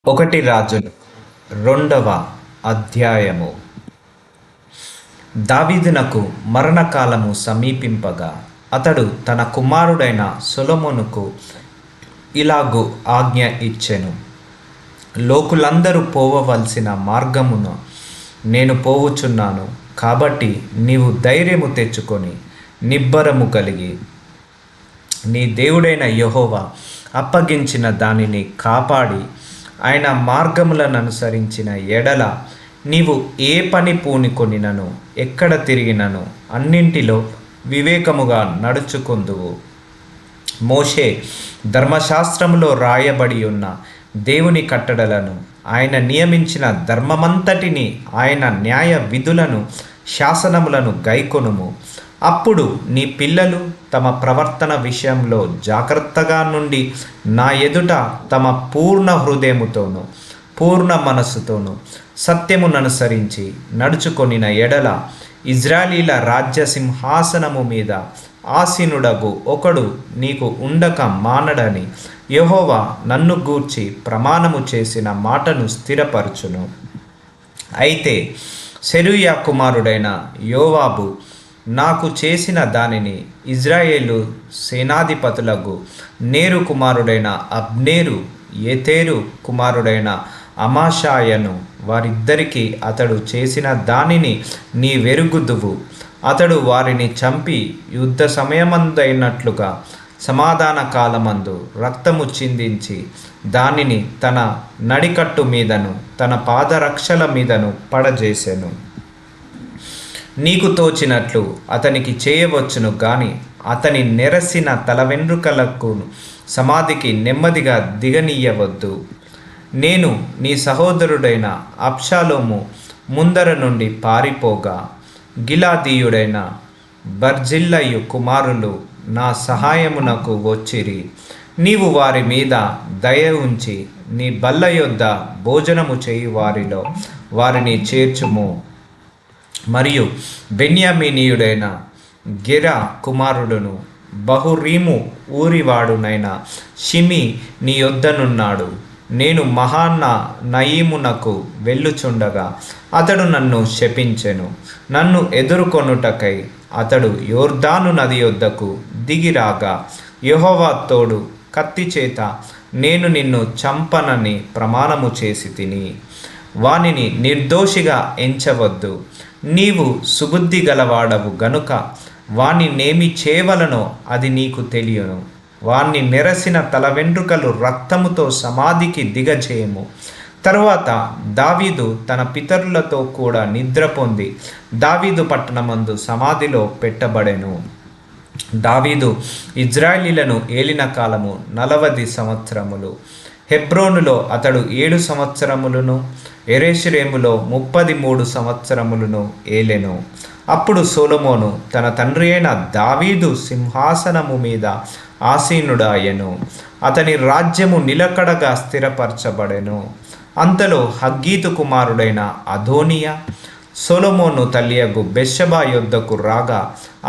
ఒకటి రాజులు 2వ అధ్యాయము. దావీదునకు మరణకాలము సమీపింపగా అతడు తన కుమారుడైన సొలొమోనుకు ఇలాగు ఆజ్ఞ ఇచ్చెను. లోకులందరూ పోవవలసిన మార్గమున నేను పోవుచున్నాను, కాబట్టి నీవు ధైర్యము తెచ్చుకొని నిబ్బరము కలిగి నీ దేవుడైన యెహోవా అప్పగించిన దానిని కాపాడి ఆయన మార్గములను అనుసరించిన ఎడల నీవు ఏ పని పూనుకొనినను ఎక్కడ తిరిగినను అన్నింటిలో వివేకముగా నడుచుకొందువు. మోషే ధర్మశాస్త్రములో రాయబడి ఉన్న దేవుని కట్టడలను, ఆయన నియమించిన ధర్మమంతటిని, ఆయన న్యాయ విధులను, శాసనములను గైకొనుము. అప్పుడు నీ పిల్లలు తమ ప్రవర్తన విషయంలో జాగ్రత్తగా నుండి నా ఎదుట తమ పూర్ణ హృదయముతోనూ పూర్ణ మనస్సుతోనూ సత్యముననుసరించి నడుచుకొనిన ఎడల ఇజ్రాయేలీల రాజ్య సింహాసనము మీద ఆసీనుడగు ఒకడు నీకు ఉండక మానడని యెహోవా నన్ను గూర్చి ప్రమాణము చేసిన మాటను స్థిరపరచును. అయితే సెరూయా కుమారుడైన యోవాబు నాకు చేసిన దానిని ఇజ్రాయేలు సేనాధిపతులకు నేరు కుమారుడైన అబ్నేరు, యెతెరు కుమారుడైన అమాషాయను వారిద్దరికీ అతడు చేసిన దానిని నీ వెరుగుదువు. అతడు వారిని చంపి యుద్ధ సమయమందైనట్లుగా సమాధాన కాలమందు రక్తము చిందించి దానిని తన నడికట్టు మీదను తన పాదరక్షల మీదను పడజేసెను. నీకు తోచినట్లు అతనికి చేయవచ్చును గాని అతని నెరసిన తల వెంట్రుకలకు సమాధికి నెమ్మదిగా దిగనీయవద్దు. నేను నీ సహోదరుడైన అబ్షాలోము ముందర నుండి పారిపోగా గిలాదీయుడైన బర్జిల్లయు కుమారులు నా సహాయమునకు వచ్చిరి. నీవు వారి మీద దయ ఉంచి నీ బల్ల యొద్ద భోజనము చేయి వారిలో వారిని చేర్చుము. మరియు బెన్యామీనీయుడైన గెరా కుమారుడును బహురీము ఊరివాడునైన షిమి నీ యొద్దనున్నాడు. నేను నయీమునకు వెళ్ళుచుండగా అతడు నన్ను శపించెను. నన్ను ఎదుర్కొనుటకై అతడు యోర్దాను నది యొద్దకు దిగిరాగా యెహోవా తోడు కత్తి చేత నేను నిన్ను చంపనని ప్రమాణము చేసి తిని వానిని నిర్దోషిగా ఎంచవద్దు. నీవు సుబుద్ధి గలవాడవు గనుక వాని నేమి చేయవలనో అది నీకు తెలియను. వాణ్ణి నెరసిన తల వెంట్రుకలు రక్తముతో సమాధికి దిగజేయము. తరువాత దావీదు తన పితరులతో కూడా నిద్ర పొంది దావీదు పట్టణమందు సమాధిలో పెట్టబడెను. దావీదు ఇజ్రాయేలీలను ఏలిన కాలము 40 సంవత్సరములు. హెబ్రోనులో అతడు 7 సంవత్సరములను, యెరూషలేములో 33 సంవత్సరములను ఏలెను. అప్పుడు సొలొమోను తన తండ్రి అయిన దావీదు సింహాసనము మీద ఆసీనుడాయెను. అతని రాజ్యము నిలకడగా స్థిరపరచబడెను. అంతలో హగ్గీతు కుమారుడైన అదోనియా సొలొమోను తల్లియగు బెత్షెబా యొద్దకు రాగా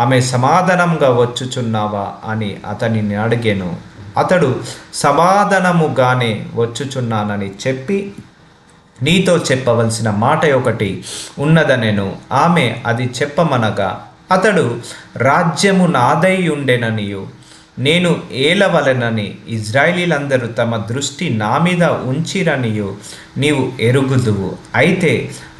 ఆమె సమాధానంగా వచ్చుచున్నావా అని అతనిని అడిగెను. అతడు సమాధానముగానే వచ్చుచున్నానని చెప్పి నీతో చెప్పవలసిన మాట ఒకటి ఉన్నదనెను. ఆమె అది చెప్పమనగా అతడు రాజ్యము నాదై ఉండెననియు నేను ఏలవలెనని ఇజ్రాయేలీలందరూ తమ దృష్టి నా మీద ఉంచిరనియు నీవు ఎరుగుదువు. అయితే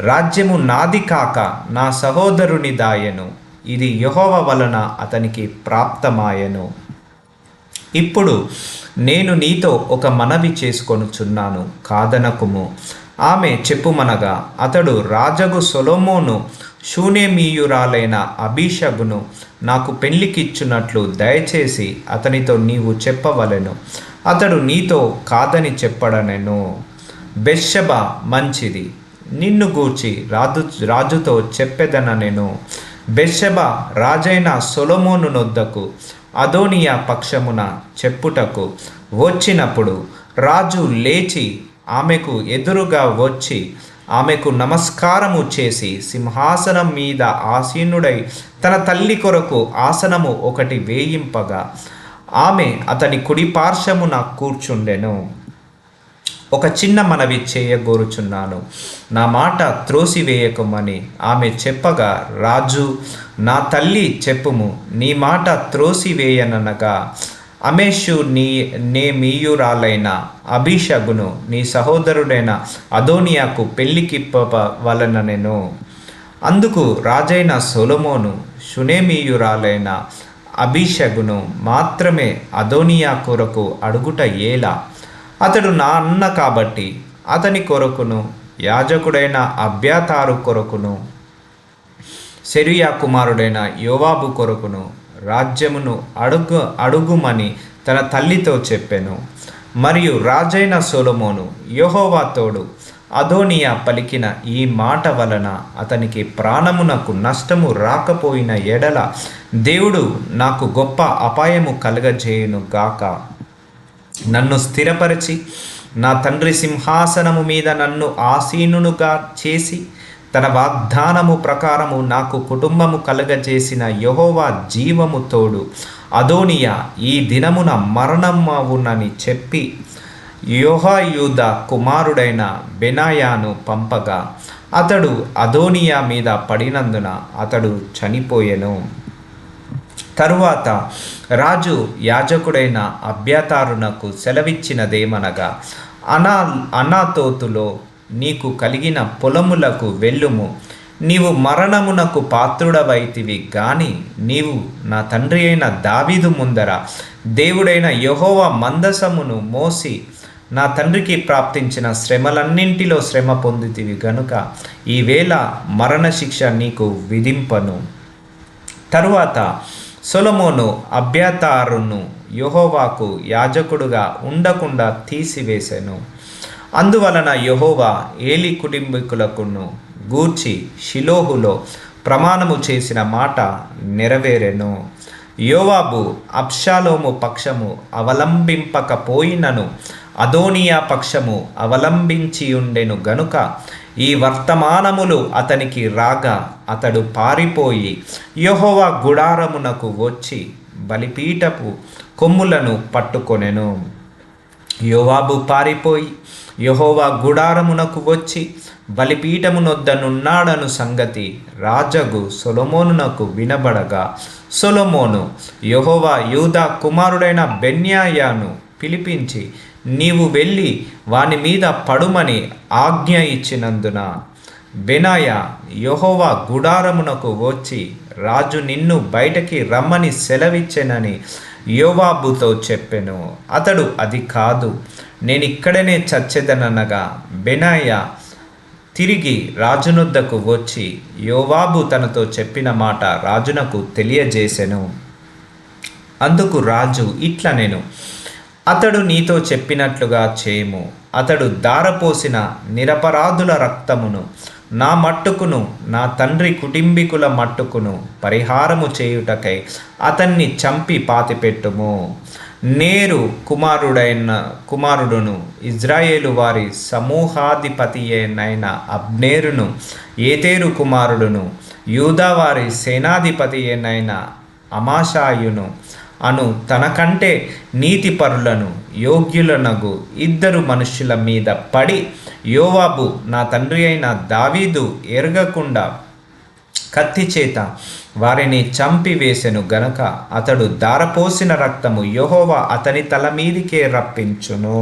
రాజ్యము నాది కాక నా సహోదరునిదాయెను. ఇది యెహోవా వలన అతనికి ప్రాప్తమాయెను. ఇప్పుడు నేను నీతో ఒక మనవి చేసుకొనుచున్నాను, కాదనకుము. ఆమె చెప్పుమనగా అతడు రాజగు సొలొమోను షూనేమీయురాలైన అబీషగును నాకు పెళ్లికిచ్చున్నట్లు దయచేసి అతనితో నీవు చెప్పవలెను. అతడు నీతో కాదని చెప్పడనెను. బెత్షెబ మంచిది, నిన్ను గూర్చి రాజుతో చెప్పెదననెను. బెత్షెబ రాజైన సొలొమోను నొద్దకు అదోనియా పక్షమున చెప్పుటకు వచ్చినప్పుడు రాజు లేచి ఆమెకు ఎదురుగా వచ్చి ఆమెకు నమస్కారము చేసి సింహాసనం మీద ఆసీనుడై తన తల్లి కొరకు ఆసనము ఒకటి వేయింపగా ఆమె అతని కుడి పార్శ్వమున కూర్చుండెను. ఒక చిన్న మనవి చేయగోరుచున్నాను, నా మాట త్రోసివేయకమని ఆమె చెప్పగా, రాజు, నా తల్లి చెప్పుము, నీ మాట త్రోసివేయననగా అమేషు నేమీయురాలైన అబీషగును నీ సహోదరుడైన అదోనియాకు పెళ్లికిప్పవలననెను. అందుకు రాజైన సొలొమోను షునేమీయురాలైన అబీషగును మాత్రమే అదోనియా కొరకు అడుగుట ఏలా? అతడు నా అన్న కాబట్టి అతని కొరకును యాజకుడైన అబ్యాతారు కొరకును సెరుయా కుమారుడైన యోవాబు కొరకును రాజ్యమును అడుగుమని తన తల్లితో చెప్పెను. మరియు రాజైన సొలొమోను యెహోవా తోడు అదోనియా పలికిన ఈ మాట వలన అతనికి ప్రాణమునకు నష్టము రాకపోయిన ఎడల దేవుడు నాకు గొప్ప అపాయము కలగజేయును గాక. నన్ను స్థిరపరిచి నా తండ్రి సింహాసనము మీద నన్ను ఆసీనునుగా చేసి తన వాగ్దానము ప్రకారము నాకు కుటుంబము కలగజేసిన యెహోవా జీవము తోడు అదోనియా ఈ దినమున మరణమవునని చెప్పి యెహోయాదా కుమారుడైన బెనాయాను పంపగా అతడు అదోనియా మీద పడినందున అతడు చనిపోయెను. తరువాత రాజు యాజకుడైన అబ్యాతారునకు సెలవిచ్చినదేమనగా, అనాతోతులో నీకు కలిగిన పొలములకు వెళ్ళుము. నీవు మరణమునకు పాత్రుడవైతివి గాని నీవు నా తండ్రి అయిన దావీదు ముందర దేవుడైన యెహోవా మందసమును మోసి నా తండ్రికి ప్రాప్తించిన శ్రమలన్నింటిలో శ్రమ పొందితివి గనుక ఈవేళ మరణశిక్ష నీకు విధింపను. తరువాత సొలొమోను అబ్యాతారును యెహోవాకు యాజకుడుగా ఉండకుండా తీసివేసెను. అందువలన యెహోవా ఏలి కుటుంబీకులకును గూర్చి షిలోహులో ప్రమాణము చేసిన మాట నెరవేరెను. యోవాబు అబ్షాలోము పక్షము అవలంబింపకపోయినను అదోనియా పక్షము అవలంబించియుండెను గనుక ఈ వర్తమానములు అతనికి రాగా అతడు పారిపోయి యెహోవా గుడారమునకు వచ్చి బలిపీఠపు కొమ్ములను పట్టుకొనెను. యోవాబు పారిపోయి యెహోవా గుడారమునకు వచ్చి బలిపీఠమునొద్దనున్నాడను సంగతి రాజగు సొలొమోనునకు వినబడగా సొలొమోను యెహోవా యూదా కుమారుడైన బెన్యాయాను పిలిపించి, నీవు వెళ్ళి వాని మీద పడుమని ఆజ్ఞ ఇచ్చినందున బెనాయా యెహోవా గుడారమునకు వచ్చి రాజు నిన్ను బయటకి రమ్మని సెలవిచ్చెనని యోవాబుతో చెప్పెను. అతడు, అది కాదు, నేనిక్కడనే చచ్చెదననగా బెనాయా తిరిగి రాజునొద్దకు వచ్చి యోవాబు తనతో చెప్పిన మాట రాజునకు తెలియజేసెను. అందుకు రాజు ఇట్లనెను, అతడు నీతో చెప్పినట్లుగా చేయము. అతడు ధారపోసిన నిరపరాధుల రక్తమును నా మట్టుకును నా తండ్రి కుటుంబీకుల మట్టుకును పరిహారము చేయుటకై అతన్ని చంపి పాతిపెట్టుము. నేరు కుమారుడును ఇజ్రాయేలు వారి సమూహాధిపతియైన అబ్నేరును, ఏతేరు కుమారుడును యూదా వారి సేనాధిపతియైన అమాషాయును అను తనకంటే నీతిపరులను యోగ్యులనగు ఇద్దరు మనుష్యుల మీద పడి యోవాబు నా తండ్రి అయిన దావీదు ఎరగకుండా కత్తి చేత వారిని చంపివేసెను గనక అతడు ధారపోసిన రక్తము యెహోవా అతని తల మీదికే రప్పించును.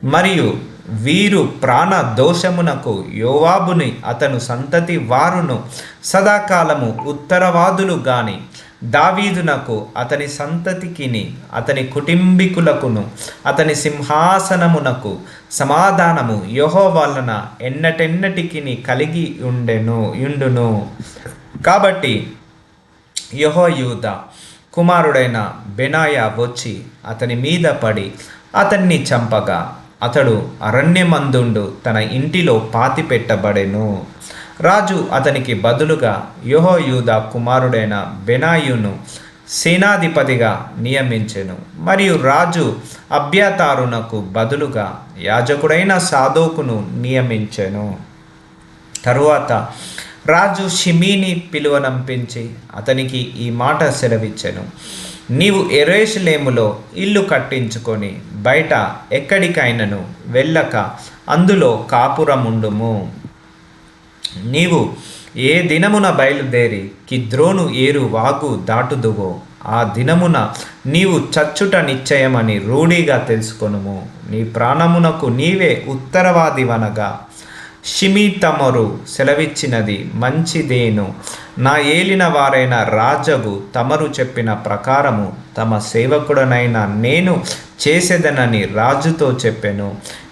మరియు వీరు ప్రాణ దోషమునకు యోవాబుని అతను సంతతి వారును సదాకాలము ఉత్తరవాదులు గాని దావీదునకు అతని సంతతికిని అతని కుటుంబీకులకును అతని సింహాసనమునకు సమాధానము యెహోవా వలన ఎన్నటెన్నటికిని కలిగి ఉండును. కాబట్టి యెహోయాదా కుమారుడైన బెనాయా వచ్చి అతని మీద పడి అతన్ని చంపగా అతడు అరణ్యమందుండు తన ఇంటిలో పాతిపెట్టబడెను. రాజు అతనికి బదులుగా యెహోయాదా కుమారుడైన బెనాయును సేనాధిపతిగా నియమించెను. మరియు రాజు అబ్యాతారునకు బదులుగా యాజకుడైన సాదోకును నియమించెను. తరువాత రాజు షిమీని పిలువనంపించి అతనికి ఈ మాట సెలవిచ్చెను, నీవు యెరూషలేములో ఇల్లు కట్టించుకొని బయట ఎక్కడికైనను వెళ్ళక అందులో కాపురముండుము. నీవు ఏ దినమున బయలుదేరి కిద్రోను ఏరు వాగు దాటుదువో ఆ దినమున నీవు చచ్చుట నిశ్చయమని రూఢిగా తెలుసుకొనుము. నీ ప్రాణమునకు నీవే ఉత్తరవాదివనగా షిమీ తమరు సెలవిచ్చినది మంచిదేను. నా ఏలిన వారైన రాజగు తమరు చెప్పిన ప్రకారము తమ సేవకుడనైన నేను చేసేదనని రాజుతో చెప్పెను.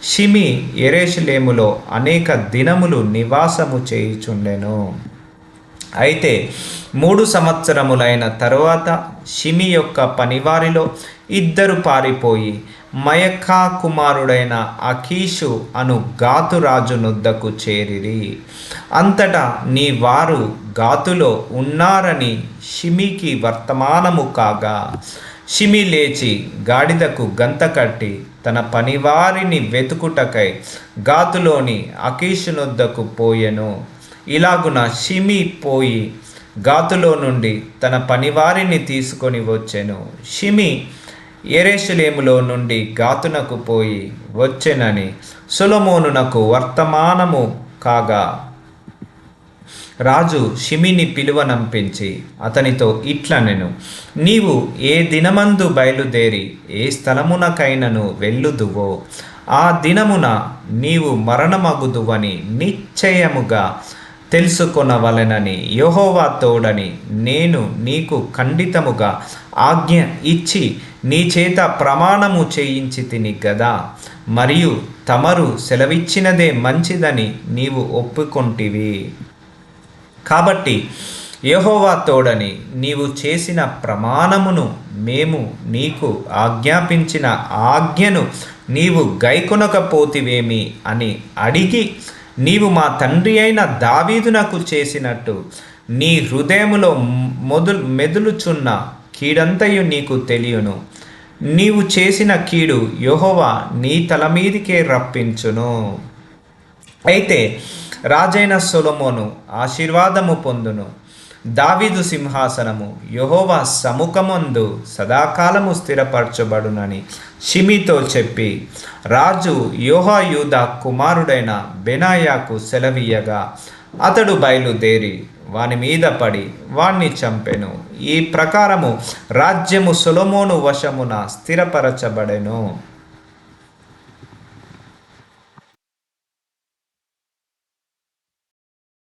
షిమీ యెరూషలేములో అనేక దినములు నివాసము చేయుచుండెను. అయితే 3 సంవత్సరములైన తరువాత షిమీ యొక్క పనివారిలో 2 పారిపోయి మయకా కుమారుడైన అకీషు అను గాతు రాజు నొద్దకు చేరిరి. అంతటా నీ వారు గాతులో ఉన్నారని షిమీకి వర్తమానము కాగా షిమీ లేచి గాడిదకు గంత కట్టి తన పనివారిని వెతుకుటకై గాతులోని అకీషు నొద్దకు పోయెను. ఇలాగున షిమీ పోయి గాతులో నుండి తన పనివారిని తీసుకొని వచ్చెను. షిమీ యెరూషలేములో నుండి గాతునకు పోయి వచ్చెనని సొలొమోనునకు వర్తమానము కాగా రాజు షిమీని పిలువనంపించి అతనితో ఇట్లనెను, నీవు ఏ దినమందు బయలుదేరి ఏ స్థలమునకైనను వెళ్ళుదువో ఆ దినమున నీవు మరణమగుదువని నిశ్చయముగా తెలుసుకొనవలెనని యెహోవా తోడని నేను నీకు ఖండితముగా ఆజ్ఞ ఇచ్చి నీ చేత ప్రమాణము చేయించి తిని గదా. మరియు తమరు సెలవిచ్చినదే మంచిదని నీవు ఒప్పుకొంటివి. కాబట్టి యెహోవా తోడని నీవు చేసిన ప్రమాణమును మేము నీకు ఆజ్ఞాపించిన ఆజ్ఞను నీవు గైకొనకపోతివేమి అని అడిగి నీవు మా తండ్రి అయిన దావీదునకు చేసినట్టు నీ హృదయములో మెదులుచున్న కీడంతయు నీకు తెలియను. నీవు చేసిన కీడు యెహోవా నీ తల మీదికే రప్పించును. అయితే రాజైన సొలొమోను ఆశీర్వాదము పొందును. దావీదు సింహాసనము యెహోవా సముఖమందు సదాకాలము స్థిరపరచబడునని షిమీతో చెప్పి రాజు యెహోయాదా కుమారుడైన బెనాయాకు సెలవీయగా అతడు బయలుదేరి వాని మీద పడి వాణ్ణి చంపెను. ఈ ప్రకారము రాజ్యము సొలొమోను వశమున స్థిరపరచబడెను.